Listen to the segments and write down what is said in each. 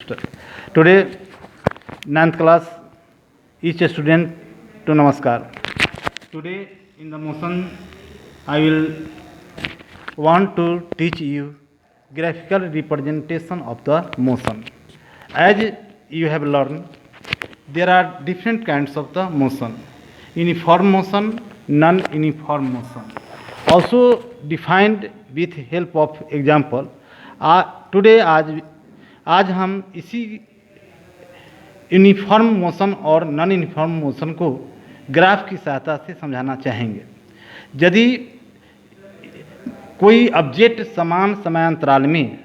Today, ninth class, each student to Namaskar. Today, in the motion, I will want to teach you graphical representation of the motion. As you have learned, there are different kinds of the motion: uniform motion, non-uniform motion. Also defined with help of example. Today आज हम इसी uniform motion और non uniform motion को graph की सहायता से समझाना चाहेंगे। यदि कोई ऑब्जेक्ट समान समयांतराल में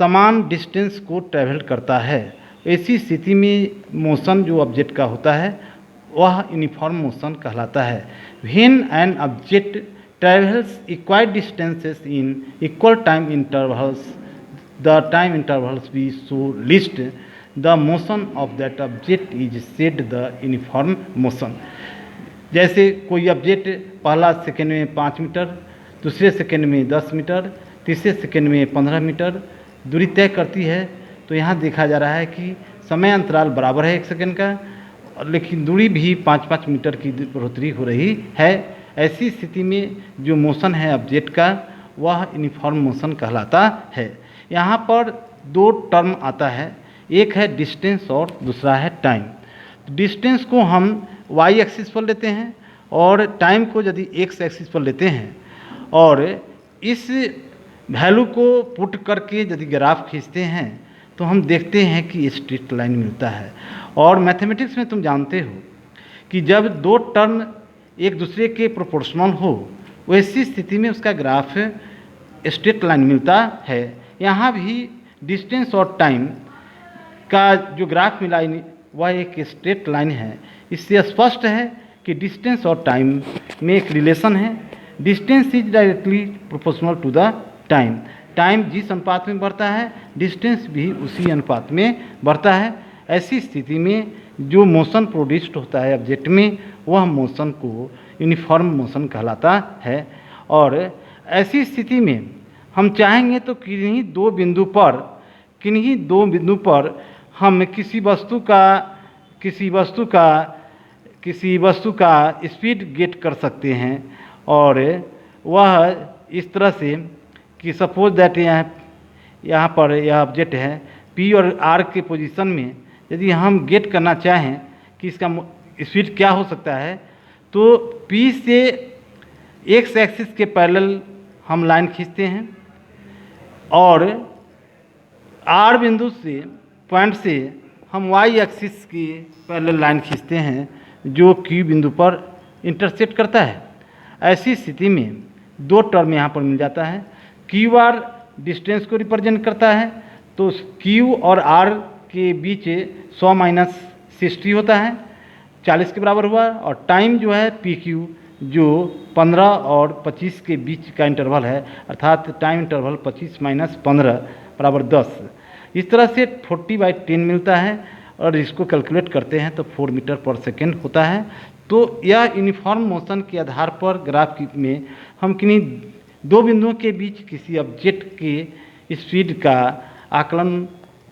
समान डिस्टेंस को ट्रैवल करता है, ऐसी स्थिति में मोशन जो ऑब्जेक्ट का होता है वह यूनिफॉर्म मोशन कहलाता है। When an object travels equal distances in equal time intervals, the time intervals we so list, the motion of that object is said the uniform motion. जैसे कोई ऑब्जेक्ट पहला सेकेंड में 5 मीटर, दूसरे second में 10 metre, तीसरे second में 15 metre दूरी तय करती है, तो यहाँ देखा जा रहा है कि समय अंतराल बराबर है 1 सेकेंड का, लेकिन दूरी भी 5-5 मीटर की बढ़ोतरी हो रही है। ऐसी स्थिति में जो मोशन है ऑब्जेक्ट का वह यूनिफॉर्म मोशन कहलाता है। यहाँ पर दो टर्म आता है, एक है डिस्टेंस और दूसरा है टाइम। डिस्टेंस को हम वाई एक्सिस पर लेते हैं और टाइम को यदि एक्स एक्सिस पर लेते हैं और इस वैल्यू को पुट करके यदि ग्राफ खींचते हैं तो हम देखते हैं कि स्ट्रेट लाइन मिलता है। और मैथमेटिक्स में तुम जानते हो कि जब दो टर्म एक दूसरे के प्रोपोर्शनल हो वैसी स्थिति में उसका ग्राफ स्ट्रेट लाइन मिलता है। यहाँ भी डिस्टेंस और टाइम का जो ग्राफ मिला वह एक स्ट्रेट लाइन है। इससे स्पष्ट है कि डिस्टेंस और टाइम में एक रिलेशन है। Distance is directly proportional to the time. Time जिस अनुपात में बढ़ता है डिस्टेंस भी उसी अनुपात में बढ़ता है। ऐसी स्थिति में जो मोशन प्रोड्यूस्ड होता है ऑब्जेक्ट में वह मोशन को यूनिफॉर्म मोशन कहलाता है। और ऐसी स्थिति में हम चाहेंगे तो किन्हीं दो बिंदु पर हम किसी वस्तु का स्पीड गेट कर सकते हैं। और वह इस तरह से कि सपोज दैट यहाँ पर यह ऑब्जेक्ट है पी और आर के पोजीशन में, यदि हम गेट करना चाहें कि इसका स्पीड क्या हो सकता है, तो पी से एक्स एक्सिस के पैरेलल हम लाइन खींचते हैं और आर बिंदु से पॉइंट से हम वाई एक्सिस की पैरेलल लाइन खींचते हैं जो क्यू बिंदु पर इंटरसेक्ट करता है। ऐसी स्थिति में दो टर्म यहाँ पर मिल जाता है। क्यू आर डिस्टेंस को रिप्रेजेंट करता है, तो क्यू और आर के बीच 100 माइनस 60 होता है, 40 के बराबर हुआ। और टाइम जो है पी क्यू जो 15 और 25 के बीच का इंटरवल है, अर्थात टाइम इंटरवल 25 माइनस 15 बराबर 10। इस तरह से 40/10 मिलता है और इसको कैलकुलेट करते हैं तो 4 मीटर पर सेकेंड होता है। तो यह यूनिफॉर्म मोशन के आधार पर ग्राफ में हम किन्हीं दो बिंदुओं के बीच किसी ऑब्जेक्ट के स्पीड का आकलन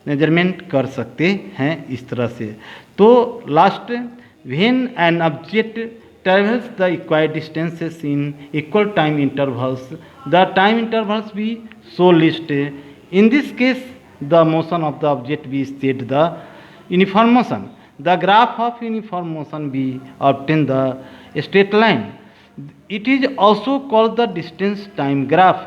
मेजरमेंट कर सकते हैं इस तरह से। तो last, when an object travels the equal distances in equal time intervals, the time intervals be so list. In this case, the motion of the object be said the uniform motion. The graph of uniform motion be obtain the straight line. It is also called the distance time graph.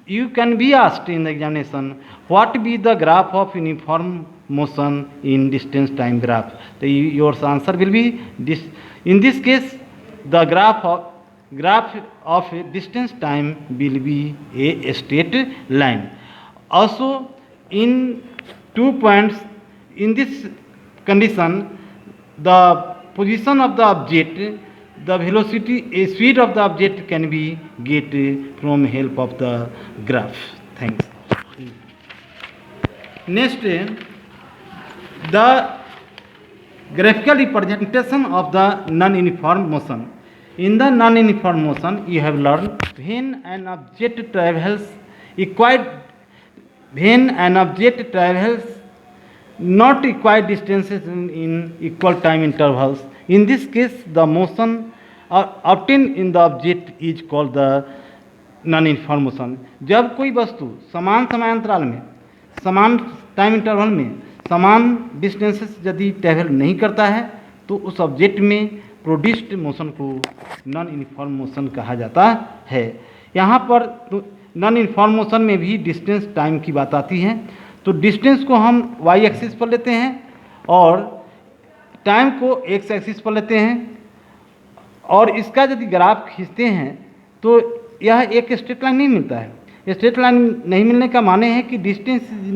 You can be asked in the examination, what be the graph of uniform motion in distance time graph? Your answer will be this. In this case, the graph of distance time will be a straight line. Also, in 2 points, in this condition, the position of the object, the velocity, speed of the object can be get from help of the graph. Thanks. Next, the graphical representation of the non-uniform motion. In the non-uniform motion, you have learned when an object travels not equal distances in equal time intervals. In this case, the motion obtained in the object is called the non-uniform motion. जब कोई वस्तु समान समयांतराल में, समान time interval में, समान distances यदि ट्रैवल नहीं करता है तो उस ऑब्जेक्ट में प्रोड्यूस्ड मोशन को नॉन यूनिफॉर्म मोशन कहा जाता है। यहाँ पर नॉन यूनिफॉर्म मोशन में भी डिस्टेंस टाइम की बात आती है। तो डिस्टेंस को हम वाई एक्सिस पर लेते हैं और टाइम को एक्स एक्सिस पर लेते हैं और इसका यदि ग्राफ खींचते हैं तो यह एक स्ट्रेट लाइन नहीं मिलता है। स्ट्रेट लाइन नहीं मिलने का माने है कि distance is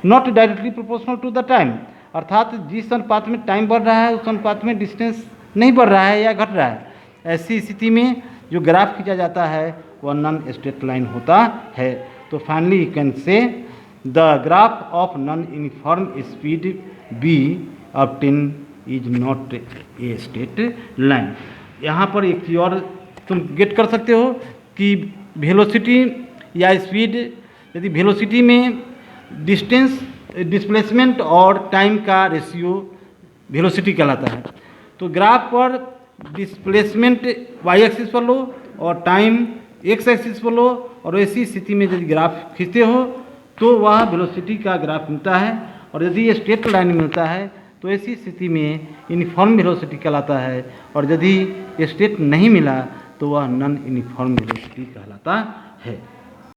not directly proportional to the time, अर्थात जिस अनुपात में टाइम बढ़ रहा है उस अनुपात में डिस्टेंस नहीं बढ़ रहा है या घट रहा है। ऐसी स्थिति में जो ग्राफ खींचा जाता है वह नॉन स्ट्रेट लाइन होता है। तो finally you can say the graph of non uniform speed B obtain is not a straight line. यहाँ पर एक चीज़ और तुम गेट कर सकते हो कि वेलोसिटी या स्पीड, यदि वेलोसिटी में डिस्टेंस, डिस्प्लेसमेंट और टाइम का रेशियो वेलोसिटी कहलाता है, तो ग्राफ पर डिस्प्लेसमेंट वाई एक्सिस पर लो और टाइम एक्स एक्सिस पर लो और ऐसी स्थिति में यदि ग्राफ खींचते हो तो वह वेलोसिटी का ग्राफ मिलता है। और यदि ये स्ट्रेट लाइन मिलता है तो ऐसी स्थिति में यूनिफॉर्म वेलोसिटी कहलाता है और यदि स्ट्रेट नहीं मिला तो वह नॉन यूनिफॉर्म वेलोसिटी कहलाता है।